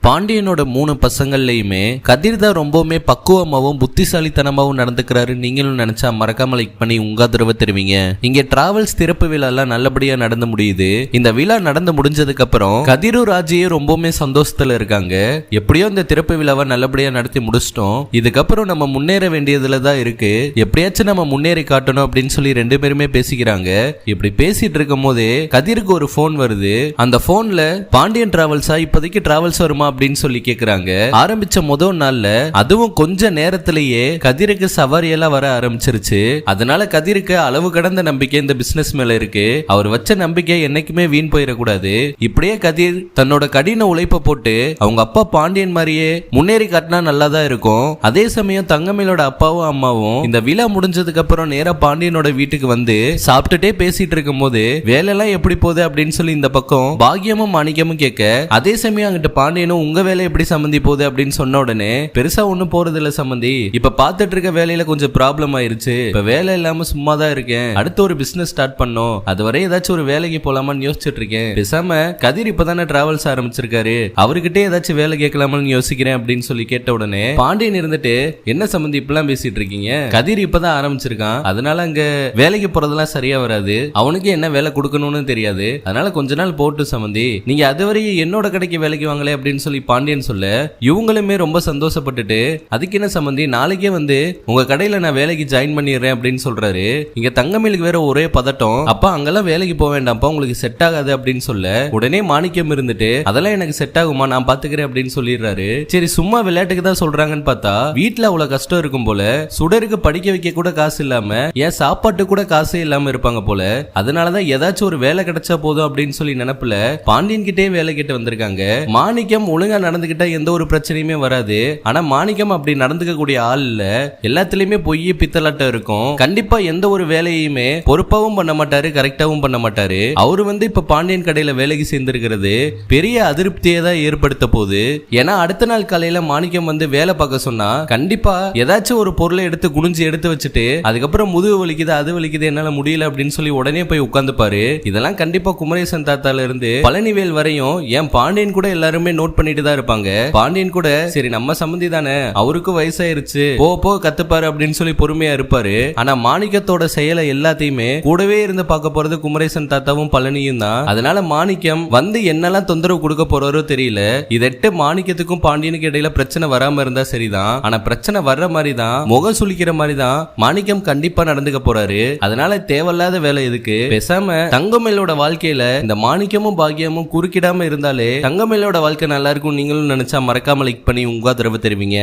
பாண்டியனோட 3 பசங்கள்லயுமே கதிர் தான் ரொம்பவுமே பக்குவமாவும் புத்திசாலித்தனமாவும் நடந்துக்கிறாரு. நீங்களும் நினைச்சா மறக்காம லைக் பண்ணி உங்க ஆதரவை தருவீங்க. இங்க டிராவல்ஸ் திறப்பு விழா எல்லாம் நல்லபடியா நடந்து முடியுது. இந்த விழா நடந்து முடிஞ்சதுக்கு அப்புறம் கதிரும் ராஜியும் ரொம்பவுமே சந்தோஷத்துல இருக்காங்க. எப்படியோ இந்த திறப்பு விழாவை நல்லபடியா நடத்தி முடிச்சிட்டோம். இதுக்கப்புறம் நம்ம முன்னேற வேண்டியதுல தான் இருக்கு. எப்படியாச்சும் நம்ம முன்னேறி காட்டணும் அப்படின்னு சொல்லி 2 பேருமே பேசிக்கிறாங்க. இப்படி பேசிட்டு இருக்கும் போதே கதிருக்கு ஒரு போன் வருது. அந்த போன்ல பாண்டியன் டிராவல்ஸா இப்போதைக்கு டிராவல்ஸ் வருமா அப்படின்னு சொல்லி கேக்குறாங்க. ஆரம்பிச்ச முதல் நாள்ல அதுவும் கொஞ்ச நேரத்திலேயே கதிருக்கு சவாரியெல்லாம் வர ஆரம்பிச்சிருச்சு. அதனால கதிருக்கு அளவு கடந்த நம்பிக்கை இந்த பிசினஸ் மேல இருக்கு. அவர் வச்ச நம்பிக்கை என்னைக்குமே வீண் போயிடக்கூடாது. இப்படியே கதிர் தன்னோட கடின உழைப்ப போட்டு அவங்க அப்பா பாண்டியன் மாதிரியே முன்னேறி காட்டினா நல்லா தான் இருக்கும். அதே சமயம் தங்கமேலோட அப்பாவும் அம்மாவும் இந்த விழா முடிஞ்சதுக்கு அப்புறம் நேரா பாண்டியனோட வீட்டுக்கு வந்து சாப்பிட்டுட்டே பேசிட்டு இருக்கும் போது வேலையெல்லாம் எப்படி போகுது அப்படின்னு சொல்லி இந்த பக்கம் பாக்கியமும் மாணிக்கமும் கேட்க, அதே சமயம் அங்கிட்டு பாண்டியனும் உங்க வேலை எப்படி சம்பந்தி போகுது அப்படின்னு சொன்ன உடனே பெருசா ஒண்ணும் போறது இல்ல சம்பந்தி, இப்ப பாத்துட்டு இருக்க வேலையில கொஞ்சம் ப்ராப்ளம் ஆயிருச்சு. இப்ப வேலை இல்லாம சும்மா தான் இருக்கேன். அடுத்து ஒரு பிசினஸ் ஸ்டார்ட் பண்ணோம். அதுவரை ஏதாச்சும் ஒரு வேலைக்கு போலாமான்னு யோசிச்சுட்டு இருக்கேன். பேசாம கதிர் இப்பதானே டிராவல்ஸ் ஆரம்பிச்சிருக்காரு, அவர்கிட்ட ஏதாச்சும் வேலை கேட்கலாமான்னு யோசிக்கிறேன் அப்படின்னு சொல்லி கேட்ட உடனே பாண்டியன் இருந்துட்டு, என்ன சம்பந்தி இப்பெல்லாம் பேசிட்டு இருக்கீங்க? கதிர் இப்பதான் ஆரம்பிச்சிருக்கான். அதனால அங்க வேலைக்கு போறதெல்லாம் சரியா வராது. அவனுக்கு என்ன வேலை கொடுக்கணும்னு தெரியாது. அதனால கொஞ்ச நாள் போட்டு சம்பந்தி, நீங்க அதுவரை என்னோட கடைக்கு வேலைக்கு வாங்கல அப்படின்னு சொல்லி பாண்டியன் சொல்ல, இவங்களுமே ரொம்ப சந்தோஷப்பட்டுட்டு, அதுக்கு என்ன சம்பந்தி, நாளைக்கே வந்து உங்க கடையில நான் வேலைக்கு ஜாயின் பண்ணிடுறேன் அப்படின்னு சொல்றாரு. இங்க தங்கமேலுக்கு வேற ஒரே பதட்டம். அப்பா அங்கெல்லாம் வேலைக்கு போக வேண்டாம்ப்பா, உங்களுக்கு செட் ஆகாது அப்படின்னு சொல்ல, உடனே மாணிக்கம் இருந்துட்டு, அதெல்லாம் எனக்கு செட் ஆகுமா, நான் பாத்துக்கிறேன் அப்படின்னு சொல்லிடுறாரு. சரி சும்மா விளையாட்டுக்கு தான் சொல்றாங்கன்னு பார்த்தா வீட்டுல அவ்வளவு கஷ்டம் இருக்கும் போல. சுடருக்கு படிக்க வைக்க கூட காசு இல்லாம, ஏன் சாப்பாட்டு கூட காசே இல்லாம இருப்பாங்க போல. அதனாலதான் ஏதாச்சும் ஒரு வேலை கிடைச்சா போதும் அப்படின்னு சொல்லி நினைப்புல பாண்டியன் கிட்டே வேலை கேட்டு வந்திருக்காங்க. மாணிக்கம் ஒழுங்கா நடந்துகிட்டா எந்த ஒரு பிரச்சனையுமே வராது. ஆனா மாணிக்கம் அப்படி நடந்துக்க கூடிய ஆள் இல்ல. எல்லாத்துலயுமே பொய் பித்தலாட்டம் இருக்கும். கண்டிப்பா எந்த ஒரு வேலையுமே பொறுப்பாவும் பண்ண மாட்டாரு, கரெக்டாவும் பண்ண மாட்டாரு. அவரு வந்து இப்ப பாண்டியன் கடையில வேலைக்கு சேர்ந்திருக்கிறது பெரிய அதிருப்தியை தான் ஏற்படுத்த போகுது. ஏன்னா அடுத்த நாள் காலையில மாணிக்கம் வந்து வேலை பார்க்க சொன்னா கண்டிப்பா ஏதாச்சும் ஒரு பொருளை எடுத்து குனிஞ்சு எடுத்து வச்சுட்டு, அதுக்கப்புறம் முதுகு வலிக்குது அது வலிக்குது என்னால முடியல அப்படின்னு சொல்லி உடனே போய் உட்கார்ந்துப்பாரு. இதெல்லாம் கண்டிப்பா குமரேசன் தாத்தால இருந்து பழனிவேல் வரையும் ஏன் பாண்டியன் கூட எல்லாருமே நோட் பண்ணிட்டு தான் இருப்பாங்க. பாண்டியன் கூட சரி நம்ம சம்பந்தி தானே, அவருக்கும் வயசாயிருச்சு, போ கத்துப்பாரு அப்படின்னு சொல்லி பொறுமையா இருப்பாரு. ஆனா மாணிக்கத்தோட செயலை எல்லாத்தையுமே கூடவே இருந்து பார்க்க போறது குமரேசன் தாத்தாவும் பழனியும் தான். அதனால மாணிக்கம் வந்து என்னெல்லாம் தொந்தரவு கொடுக்க போறாரோ தெரியல. இதெட்டு மாணிக்கத்துக்கும் பாண்டியனுக்கு இடையில பிரச்சனை வராம இருந்தா சரிதான். ஆனா பிரச்சனை வர்ற மாதிரி தான், முகம் சுளிக்கிற மாதிரி தான் மாணிக்கம் கண்டிப்பா நடந்துக்க போறாரு. அதனால தேவையில்லாத வேலை எதுக்கு, பேசாம தங்கமேலோட வாழ்க்கையில இந்த மாணிக்கமும் பாக்கியமும் குறுக்கிடாம இருந்தாலே தங்கமேலோட வாழ்க்கை நல்லா இருக்கும். நீங்களும் நினைச்சா மறக்காம லைக் பண்ணி உங்க ஆதரவு தருவீங்க.